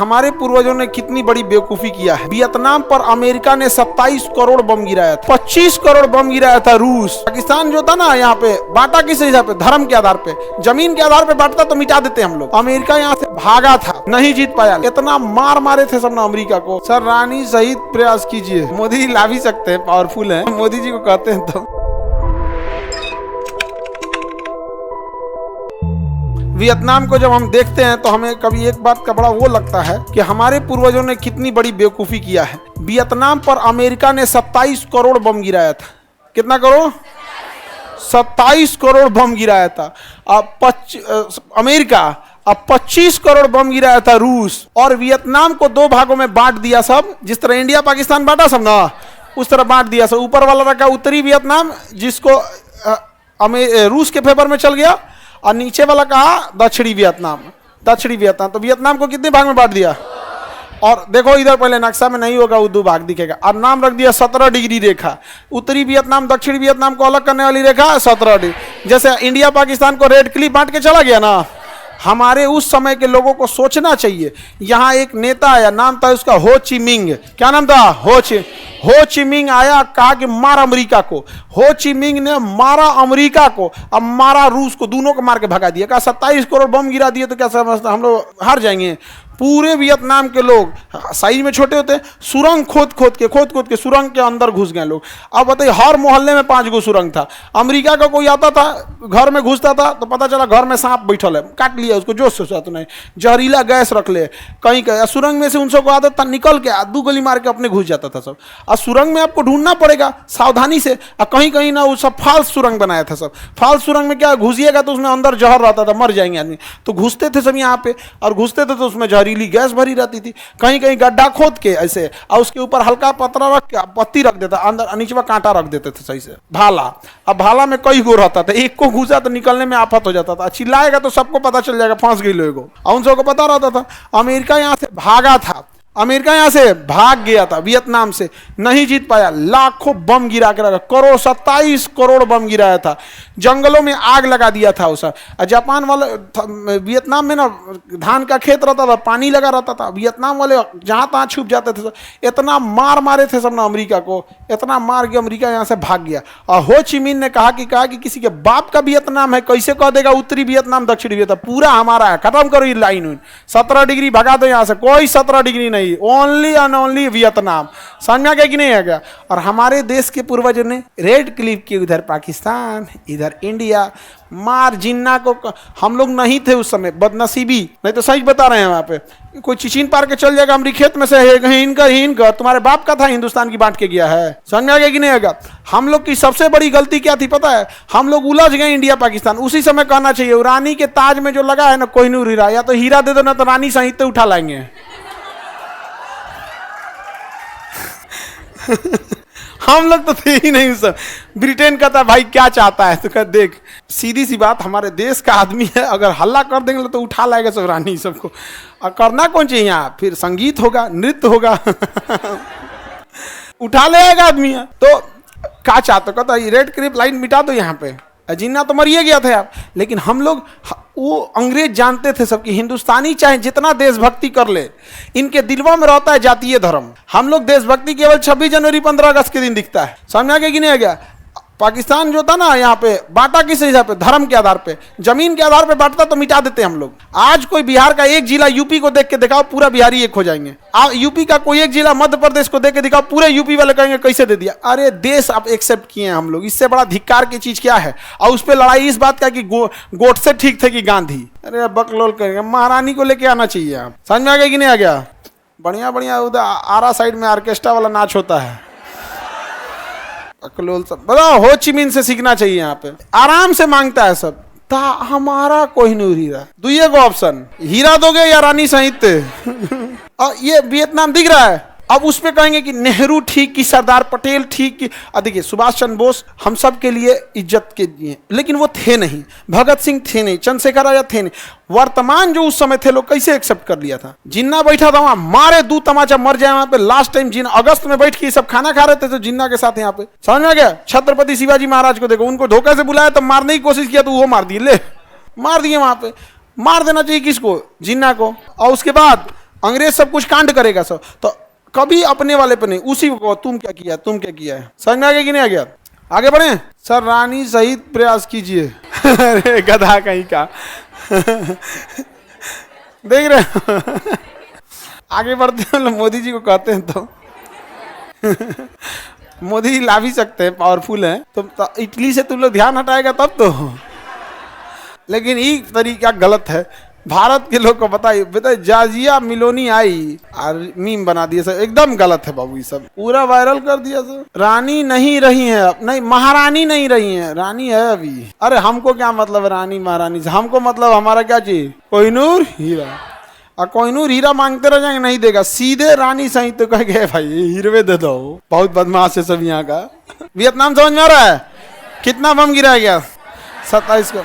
हमारे पूर्वजों ने कितनी बड़ी बेवकूफी किया है। वियतनाम पर अमेरिका ने 27 करोड़ बम गिराया था, 25 करोड़ बम गिराया था रूस। पाकिस्तान जो था ना, यहाँ पे बांटा किस हिसाब पे? धर्म के आधार पे, जमीन के आधार पे बांटता तो मिटा देते हम लोग। अमेरिका यहाँ से भागा था, नहीं जीत पाया। इतना मार मारे थे सब ना अमेरिका को। सर रानी सहित प्रयास कीजिए। मोदी जी ला भी सकते हैं, पावरफुल है, मोदी जी को कहते हैं तो। वियतनाम को जब हम देखते हैं तो हमें कभी एक बात का बड़ा वो लगता है कि हमारे पूर्वजों ने कितनी बड़ी बेवकूफ़ी किया है। वियतनाम पर अमेरिका ने 27 करोड़ बम गिराया था। कितना करोड़? 27 करोड़ बम गिराया था। अमेरिका अब 25 करोड़ बम गिराया था रूस। और वियतनाम को दो भागों में बांट दिया सब। जिस तरह इंडिया पाकिस्तान बांटा सब ना, उस तरह बांट दिया सब। ऊपर वाला रखा उत्तरी वियतनाम, जिसको रूस के फेवर में चल गया, और नीचे वाला कहा दक्षिणी वियतनाम। दक्षिणी वियतनाम तो वियतनाम को कितने भाग में बांट दिया? और देखो इधर पहले नक्शा में नहीं होगा, वो दो भाग दिखेगा। और नाम रख दिया 17 डिग्री रेखा। उत्तरी वियतनाम दक्षिणी वियतनाम को अलग करने वाली रेखा 17 डिग्री। जैसे इंडिया पाकिस्तान को रेड क्लिप बांट के चला गया ना, हमारे उस समय के लोगों को सोचना चाहिए। यहाँ एक नेता आया, नाम था उसका हो ची मिंग। क्या नाम था? हो ची मिंग आया, कहा कि मार अमेरिका को। हो ची मिंग ने मारा अमेरिका को, अब मारा रूस को, दोनों को मार के भगा दिया। कहा 27 करोड़ बम गिरा दिए तो क्या समझता हम लोग हार जाएंगे? पूरे वियतनाम के लोग, साइज में छोटे होते, सुरंग खोद खोद के सुरंग के अंदर घुस गए लोग। अब बताइए, हर मोहल्ले में 5 गो सुरंग था। अमेरिका का कोई आता था, घर में घुसता था तो पता चला घर में सांप बैठल है, काट लिया उसको, जो सोचा तो नहीं। जहरीला गैस रख ले कहीं का। सुरंग में से उन सबको आदत था, निकल के 2 गोली मार के अपने घुस जाता था सब। और सुरंग में आपको ढूंढना पड़ेगा सावधानी से। और कहीं कहीं ना वो सब फाल्स सुरंग बनाया था सब। फाल्स सुरंग में क्या, घुसिएगा तो उसमें अंदर जहर रहता था, मर जाएंगे आदमी। तो घुसते थे सब यहाँ पे, और घुसते थे तो उसमें जहरीली गैस भरी रहती थी। कहीं कहीं गड्ढा खोद के ऐसे, और उसके ऊपर हल्का पतरा रख के पत्ती रख देता, अंदर नीचे में कांटा रख देते थे सही से, भाला। अब भाला में कई गो रहता था, एक को घुसा तो निकलने में आफत हो जाता था। चिल्लाएगा तो सबको पता चल जाएगा, फंस गई लोगों को। और उन सबको पता रहता था। अमेरिका यहाँ से भागा था, अमेरिका यहाँ से भाग गया था, वियतनाम से नहीं जीत पाया। लाखों बम गिरा के रखा, करोड़ 27 करोड़ बम गिराया था। जंगलों में आग लगा दिया था उसे। जापान वाले, वियतनाम में ना धान का खेत रहता था, पानी लगा रहता था। वियतनाम वाले जहाँ तहाँ छुप जाते थे। इतना मार मारे थे सब ना अमेरिका को, इतना मार के अमेरिका यहाँ से भाग गया। और हो ची मिन ने कहा कि किसी के बाप का वियतनाम है, कैसे कह देगा उत्तरी वियतनाम दक्षिणी वियतनाम पूरा हमारा है, खत्म करो ये लाइन। 17 डिग्री भगा दो यहाँ से, कोई 17 डिग्री नहीं, ओनली एंड ओनली वियतनाम। समझ में आ गया कि नहीं आ गया? और हमारे देश के पूर्वजों ने रेड क्लिप की, उधर पाकिस्तान इधर इंडिया, मार जिन्ना को। हम लोग नहीं थे उस समय, बदनसीबी, नहीं तो सही बता रहे हैं। वहां पे कोई चिचिन पार के चल जाएगा अमरी खेत में से, इनका तुम्हारे बाप का था, हिंदुस्तान की बांट के गया है। समझ में आ गया कि नहीं आएगा? हम लोग की सबसे बड़ी गलती क्या थी पता है? हम लोग उलझ गए इंडिया पाकिस्तान। उसी समय कहना चाहिए, रानी के ताज में जो लगा है ना कोहिनूर हीरा, या तो हीरा दे दो ना तो रानी साहित्य उठा लाएंगे। हम लोग तो थे ही नहीं सब। ब्रिटेन का था भाई क्या चाहता है, तो कह देख सीधी सी बात, हमारे देश का आदमी है, अगर हल्ला कर देंगे तो उठा लाएगा सब रानी सबको। और करना कौन चाहिए यहाँ? फिर संगीत होगा, नृत्य होगा, उठा ले आएगा आदमी। तो क्या चाहते, कहता रेड क्लिप लाइन मिटा दो यहाँ पे। जिन्ना तो मरिए गया था आप। लेकिन हम लोग, वो अंग्रेज जानते थे सबकी, हिंदुस्तानी चाहे जितना देशभक्ति कर ले, इनके दिलवा में रहता है जातीय धर्म। हम लोग देशभक्ति केवल 26 जनवरी 15 अगस्त के दिन दिखता है। समझ आ गया कि नहीं आ गया? पाकिस्तान जो था ना, यहाँ पे बांटा किस हिसाब पे? धर्म के आधार पे, जमीन के आधार पे बांटता तो मिटा देते हम लोग। आज कोई बिहार का एक जिला यूपी को देख के दिखाओ, पूरा बिहारी एक हो जाएंगे। यूपी का कोई एक जिला मध्य प्रदेश को देख के दिखाओ, पूरे यूपी वाले कहेंगे कैसे दे दिया। अरे देश आप एक्सेप्ट किए हैं हम लोग, इससे बड़ा धिक्कार की चीज क्या है? और उस पर लड़ाई इस बात का कि गोडसे ठीक थे कि गांधी। अरे बकलोल करेंगे, महारानी को लेके आना चाहिए। आप समझ में आ गया कि नहीं आ गया? बढ़िया बढ़िया उधर आरा साइड में ऑर्केस्ट्रा वाला नाच होता है, अकलोल सब। बताओ, हो ची मिन से सीखना चाहिए। यहाँ पे आराम से मांगता है सब, ता हमारा कोहिनूर हीरा। दुइये को ऑप्शन, हीरा दोगे या रानी साहित्य। और ये वियतनाम दिख रहा है। अब उस पे कहेंगे कि नेहरू ठीक की, सरदार पटेल ठीक की। देखिए सुभाष चंद्र बोस हम सब के लिए इज्जत के दिए, लेकिन वो थे नहीं। भगत सिंह थे नहीं, चंद्रशेखर आजाद थे नहीं। वर्तमान जो उस समय थे लोग कैसे एक्सेप्ट कर लिया था? जिन्ना बैठा था वहां, मारे 2 तमाचा मर जाए वहां पे। लास्ट टाइम जिन्ना अगस्त में बैठ के सब खाना खा रहे थे तो जिन्ना के साथ यहाँ पे। समझ में आ गया? छत्रपति शिवाजी महाराज को देखो, उनको धोखे से बुलाया तो मारने की कोशिश किया तो वो मार दिए, ले मार दिए वहां पे। मार देना चाहिए किसको? जिन्ना को। और उसके बाद अंग्रेज सब कुछ कांड करेगा सब, तो कभी अपने वाले पे नहीं, उसी को तुम क्या किया, तुम क्या किया है। समझ में आ गया कि नहीं आ गया? आगे बढ़े सर। रानी सहित प्रयास कीजिए। अरे गधा कहीं का। देख रहे हो? आगे बढ़ते हैं, मोदी जी को कहते हैं तो मोदी जी ला भी सकते हैं, पावरफुल हैं, तो इटली से तुम लोग ध्यान हटाएगा तब तो। लेकिन ये तरीका गलत है। भारत के लोग को बताइए, बेटा जाजिया मिलोनी आई और मीम बना दिया सर, एकदम गलत है बाबू, ये सब पूरा वायरल कर दिया सर। रानी नहीं रही है अब, नहीं महारानी नहीं रही है, रानी है अभी। अरे हमको क्या मतलब रानी महारानी से, हमको मतलब हमारा क्या चाहिए, कोहिनूर हीरा। और कोहिनूर हीरा मांगते रह जाएंगे, नहीं देगा, सीधे रानी सही तो कह गए भाई हीरवे दे दो। बहुत बदमाश है सब यहाँ का। वियतनाम समझ में आ रहा है? कितना बम गिराया गया? 27 का।